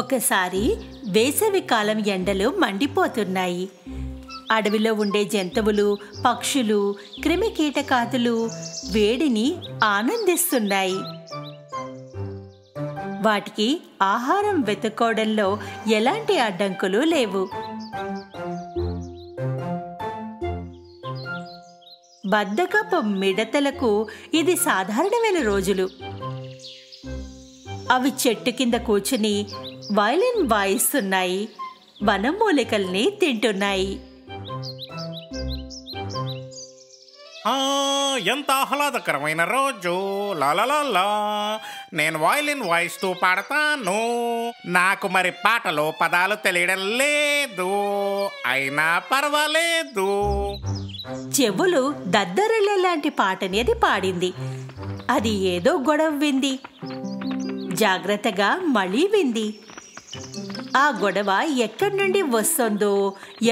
ఒకసారి వేసవి కాలం ఎండలు మండిపోతున్నాయి. అడవిలో ఉండే జంతువులు, పక్షులు, క్రిమికీటకాదులు వేడిని ఆనందిస్తున్నాయి. వాటికి ఆహారం వెతుక్కోవడంలో ఎలాంటి అడ్డంకులు లేవు. బద్ధకపు మిడతలకు ఇది సాధారణమైన రోజులు. అవి చెట్టు కింద కూర్చుని వయలిన్ వాయిస్తున్నాయి, వనమూలికల్ని తింటున్నాయి. ఎంత ఆహ్లాదకరమైన రోజు! లాలా నేను వయలిన్ వాయిస్తూ పాడతాను. నాకు మరి పాటలో పదాలు తెలియడం లేదు, అయినా పర్వాలేదు. చెవులు దద్దరిల్లేలాంటి పాటని అది పాడింది. అది ఏదో గొడవ వింది. జాగ్రత్తగా మళ్ళీ వింది. ఆ గొడవ ఎక్కడి నుండి వస్తుందో,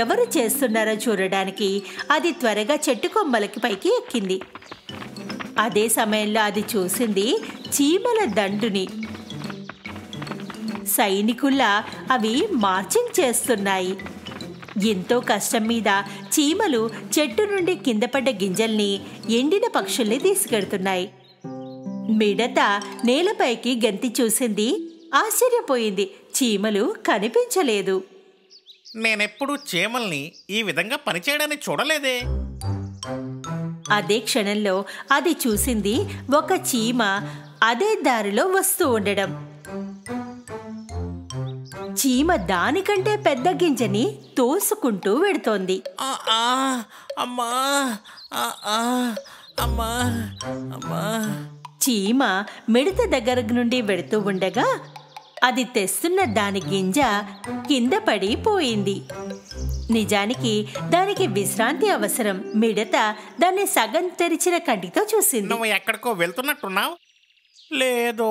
ఎవరు చేస్తున్నారో చూడడానికి అది త్వరగా చెట్టు కొమ్మలకి పైకి ఎక్కింది. అదే సమయంలో అది చూసింది చీమల దండుని. సైనికుల్లా అవి మార్చింగ్ చేస్తున్నాయి. ఎంతో కష్టం మీద చీమలు చెట్టు నుండి కింద పడ్డ గింజల్ని, ఎండిన పక్షుల్ని తీసుకెడుతున్నాయి. మిడత నేలపైకి గెంతి చూసింది. ఆశ్చర్యపోయింది. చీమలు కనిపించలేదు. నేనెప్పుడు చీమల్ని ఈ విధంగా పనిచేయడాన్ని చూడలేదే. అదే క్షణంలో అది చూసింది ఒక చీమ అదే దారిలో వస్తూ ఉండడం. చీమ దానికంటే పెద్ద గింజని తోసుకుంటూ వెడుతోంది. చీమ మిడత దగ్గర నుండి వెడుతూ ఉండగా అది తెస్తున్న దాని గింజ కింద పడిపోయింది. నిజానికి దానికి విశ్రాంతి అవసరం. మిడత దాన్ని సగం తెరిచిన కంటితో చూసింది. నువ్వు ఎక్కడికో వెళ్తున్నట్టున్నావు. లేదు,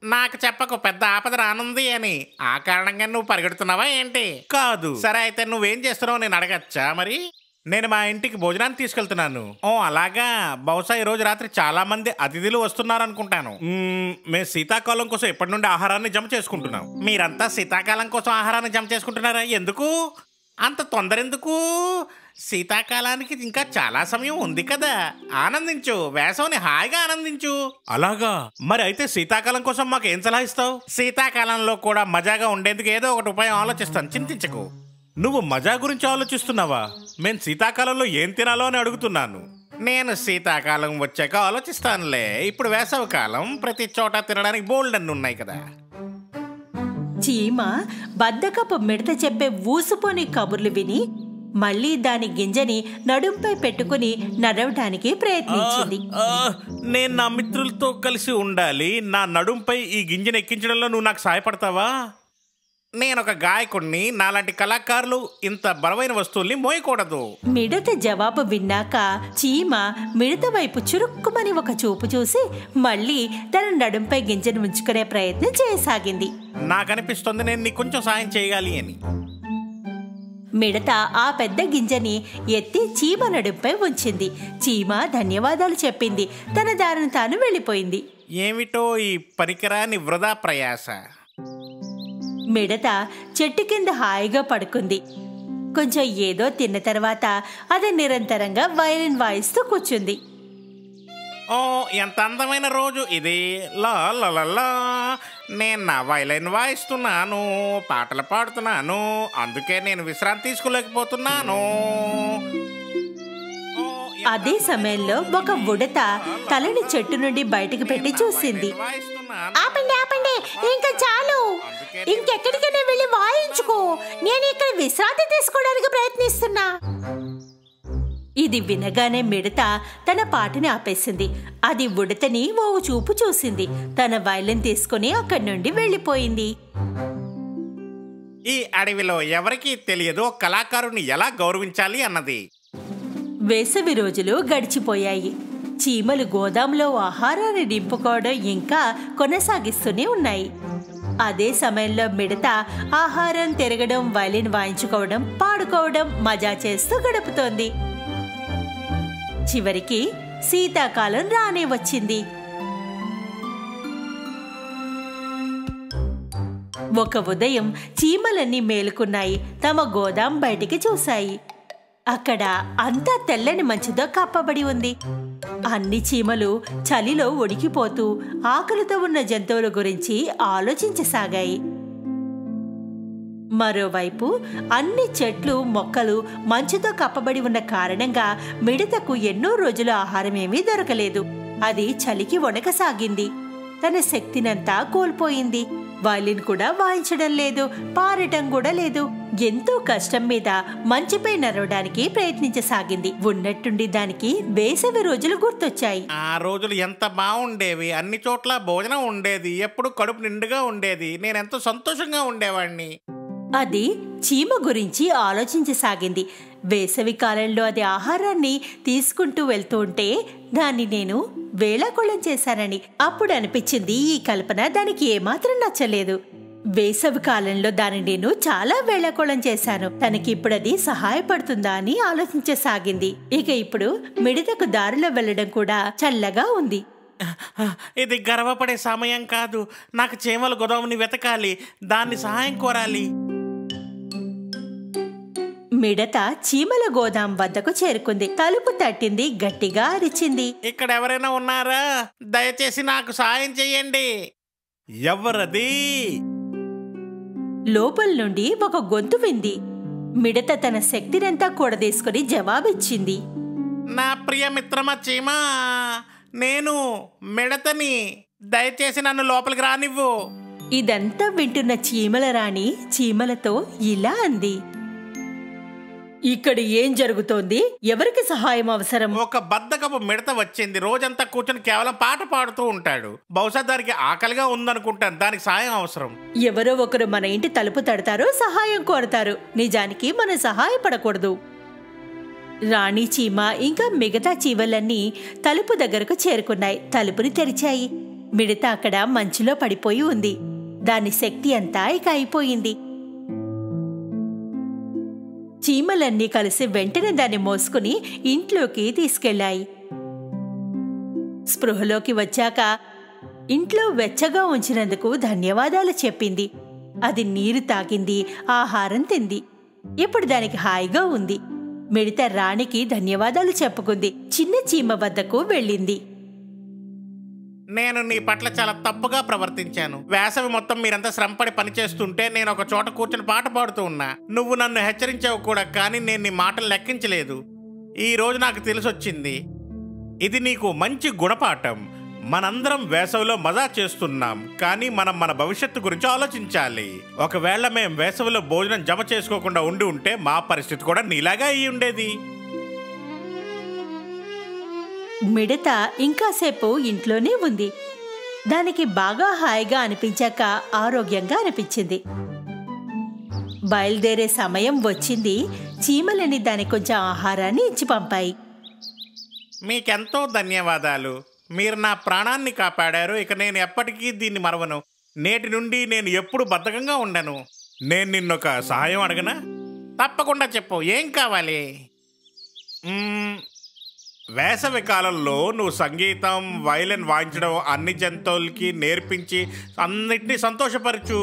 నాకు చెప్పకు పెద్ద ఆపద రానుంది అని. ఆ కారణంగా నువ్వు పరిగెడుతున్నావా ఏంటి? కాదు. సరే, అయితే నువ్వేం చేస్తున్నావు నేను అడగచ్చా? మరి నేను మా ఇంటికి భోజనాన్ని తీసుకెళ్తున్నాను. ఓ అలాగా. బహుశా ఈ రోజు రాత్రి చాలా మంది అతిథులు వస్తున్నారు అనుకుంటాను. మేము శీతాకాలం కోసం ఎప్పటి నుండి ఆహారాన్ని జమ చేసుకుంటున్నాం. మీరంతా శీతాకాలం కోసం ఆహారాన్ని జమ చేసుకుంటున్నారా? ఎందుకు అంత తొందర? ఎందుకు? శీతాకాలానికి ఇంకా చాలా సమయం ఉంది కదా. ఆనందించు, వేసవిని హాయిగా ఆనందించు. అలాగా? మరి అయితే శీతాకాలం కోసం మాకు ఏం సలహా ఇస్తావు? శీతాకాలంలో కూడా మజాగా ఉండేందుకు ఏదో ఒకటి ఉపాయం ఆలోచిస్తాను, చింతించకు. నువ్వు మజా గురించి ఆలోచిస్తున్నావా? నేను శీతాకాలంలో ఏం తినాలో అని అడుగుతున్నాను. నేను శీతాకాలం వచ్చాక ఆలోచిస్తానులే. ఇప్పుడు వేసవి కాలం, ప్రతి చోట తినడానికి బోల్డ్ అన్ని ఉన్నాయి కదా. చీమ బద్ధకపు మిడత చెప్పే ఊసుపోని కబుర్లు విని మళ్ళీ దాని గింజని నడుంపై పెట్టుకుని నడవటానికి ప్రయత్నించింది. నేను నా మిత్రులతో కలిసి ఉండాలి. నా నడుంపై ఈ గింజను ఎక్కించడంలో నువ్వు నాకు సహాయపడతావా? నేను ఒక గాయకుడిని. నాలాంటి కళాకారులు ఇంత బరువైన వస్తువుల్ని మోయకూడదు. మిడత జవాబు విన్నాక చీమ మిడత వైపు చురుక్కుమని ఒక చూపు చూసి మళ్ళీ తన నడుంపై గింజను ఉంచుకునే ప్రయత్నం చేయసాగింది. నాకనిపిస్తుంది నేను నీకు కొంచెం సాయం చేయాలి అని. మిడత ఆ పెద్ద గింజని ఎత్తి చీమ నడుంపై ఉంచింది. చీమ ధన్యవాదాలు చెప్పింది. తన దారిని తాను వెళ్ళిపోయింది. ఏమిటో ఈ పరికరాన్ని వృధా ప్రయాస. మిడత చెట్టు కింద హాయిగా పడుకుంది. కొంచెం ఏదో తిన్న తర్వాత అది నిరంతరంగా వయలిన్ వాయిస్తూ కూర్చుంది. ఓ ఎంత అందమైన రోజు ఇది! లా లా నేను నా వయలిన్ వాయిస్తున్నాను, పాటలు పాడుతున్నాను. అందుకే నేను విశ్రాంతి తీసుకోలేకపోతున్నాను. అదే సమయంలో ఒక ఉడత తలని చెట్టు నుండి బయటకు పెట్టి చూసింది. ఆపండి, ఆపండి, ఇంకా చాలు. ఇంకెక్కడికైనా వెళ్ళి వాయించుకో. నేను ఇక్కడ విశ్రాంతి తీసుకోవడానికి ప్రయత్నిస్తున్నా. ఇది వినగానే మిడత తన పాటని ఆపేసింది. అది ఉడతని ఓ చూపు చూసింది. తన వయలిన్ తీసుకుని అక్కడి నుండి వెళ్ళిపోయింది. ఈ అడవిలో ఎవరికీ తెలియదు కళాకారుని ఎలా గౌరవించాలి అన్నది. వేసవి రోజులు గడిచిపోయాయి. చీమలు గోదాంలో ఆహారాన్ని నింపుకోవడం ఇంకా కొనసాగిస్తూనే ఉన్నాయి. అదే సమయంలో మిడత ఆహారం తిరగడం, వయలిన్ వాయించుకోవడం, పాడుకోవడం, మజా చేస్తూ గడుపుతోంది. చివరికి శీతాకాలం రానే వచ్చింది. ఒక ఉదయం చీమలన్నీ మేలుకున్నాయి. తమ గోదాం బయటికి చూశాయి. అక్కడ అంతా తెల్లని మంచుతో కప్పబడి ఉంది. అన్ని చీమలు చలిలో ఉడికిపోతూ ఆకలితో ఉన్న జంతువుల గురించి ఆలోచించసాగాయి. మరోవైపు అన్ని చెట్లు మొక్కలు మంచుతో కప్పబడి ఉన్న కారణంగా మిడతకు ఎన్నో రోజులు ఆహారమేమీ దొరకలేదు. అది చలికి వణకసాగింది. తన శక్తినంతా కోల్పోయింది. వైలిన్ కూడా వాయించడం లేదు, పారటం కూడా లేదు. ఎంతో కష్టం మీద మంచుపై నడవడానికి ప్రయత్నించసాగింది. ఉన్నట్టుండి దానికి వేసవి రోజులు గుర్తొచ్చాయి. ఆ రోజులు ఎంత బాగుండేవి. అన్ని చోట్ల భోజనం ఉండేది, ఎప్పుడు కడుపు నిండుగా ఉండేది. నేనెంతో సంతోషంగా ఉండేవాణ్ణి. అది చీమ గురించి ఆలోచించసాగింది. వేసవి కాలంలో అది ఆహారాన్ని తీసుకుంటూ వెళ్తూ ఉంటే దాన్ని నేను వేళాకోళం చేశానని అప్పుడు అనిపించింది. ఈ కల్పన దానికి ఏమాత్రం నచ్చలేదు. వేసవి కాలంలో దాన్ని నేను చాలా వేళాకోళం చేశాను. తనకి ఇప్పుడు అది సహాయపడుతుందా అని ఆలోచించసాగింది. ఇక ఇప్పుడు మిడతకు దారిలో వెళ్లడం కూడా చల్లగా ఉంది. ఇది గర్వపడే సమయం కాదు. నాకు చీమల గోదాముని వెతకాలి, దాన్ని సహాయం కోరాలి. మిడత చీమల గోదాం వద్దకు చేరుకుంది. తలుపు తట్టింది, గట్టిగా అరిచింది. ఇక్కడ ఎవరైనా ఉన్నారా? దయచేసి నాకు సాయం చెయ్యండి. ఎవరది? లోపల నుండి ఒక గొంతు వింది. మిడత తన శక్తినంతా కూడదీసుకుని జవాబిచ్చింది. నా ప్రియ మిత్రమా చీమా, నేను మిడతని. దయచేసి నన్ను లోపలికి రానివ్వు. ఇదంతా వింటున్న చీమల రాణి చీమలతో ఇలా అంది. ఇక్కడ ఏం జరుగుతోంది? ఎవరికి సహాయం అవసరం? ఒక బద్ధకపు మిడత వచ్చింది. రోజంతా కూర్చొని కేవలం పాట పాడుతూ ఉంటాడు. బహుశా దానికి ఆకలిగా ఉందనుకుంటాను. దానికి సాయం అవసరం. ఎవరో ఒకరు మన ఇంటి తలుపు తడతారు, సహాయం కోరతారు. నిజానికి మనం సహాయపడకూడదు. రాణి చీమ ఇంకా మిగతా చీమలన్నీ తలుపు దగ్గరకు చేరుకున్నాయి. తలుపుని తెరిచాయి. మిడత అక్కడ మంచులో పడిపోయి ఉంది. దాని శక్తి అంతా ఇక అయిపోయింది. చీమలన్నీ కలిసి వెంటనే దాన్ని మోసుకుని ఇంట్లోకి తీసుకెళ్లాయి. స్పృహలోకి వచ్చాక ఇంట్లో వెచ్చగా ఉంచినందుకు ధన్యవాదాలు చెప్పింది. అది నీరు తాగింది, ఆహారం తింది. ఇప్పుడు దానికి హాయిగా ఉంది. మిడత రాణికి ధన్యవాదాలు చెప్పుకుంది. చిన్న చీమ వద్దకు వెళ్ళింది. నేను నీ పట్ల చాలా తప్పుగా ప్రవర్తించాను. వేసవి మొత్తం మీరంతా శ్రమపడి పనిచేస్తుంటే నేను ఒక చోట కూర్చొని పాట పాడుతూ ఉన్నా. నువ్వు నన్ను హెచ్చరించావు కూడా, కానీ నేను నీ మాటలు లెక్కించలేదు. ఈ రోజు నాకు తెలిసొచ్చింది. ఇది నీకు మంచి గుణపాఠం. మనందరం వేసవిలో మజా చేస్తున్నాం, కానీ మనం మన భవిష్యత్తు గురించి ఆలోచించాలి. ఒకవేళ మేం వేసవిలో భోజనం జమ చేసుకోకుండా ఉండి ఉంటే మా పరిస్థితి కూడా నీలాగా అయ్యి ఉండేది. మిడత ఇంకాసేపు ఇంట్లోనే ఉంది. దానికి బాగా హాయిగా అనిపించాక ఆరోగ్యంగా అనిపించింది. బయలుదేరే సమయం వచ్చింది. చీమలని దానికి కొంచెం ఆహారాన్ని ఇచ్చి పంపాయి. మీకెంతో ధన్యవాదాలు. మీరు నా ప్రాణాన్ని కాపాడారు. ఇక నేను ఎప్పటికీ దీన్ని మరవను. నేటి నుండి నేను ఎప్పుడు బద్ధకంగా ఉండను. నేను నిన్నొక సహాయం అడగనా? తప్పకుండా చెప్పు. ఏం కావాలి? వేసవి కాలంలో నువ్వు సంగీతం, వైలిన్ వాయించడం అన్ని జంతువులకి నేర్పించి అన్నిటినీ సంతోషపరచు.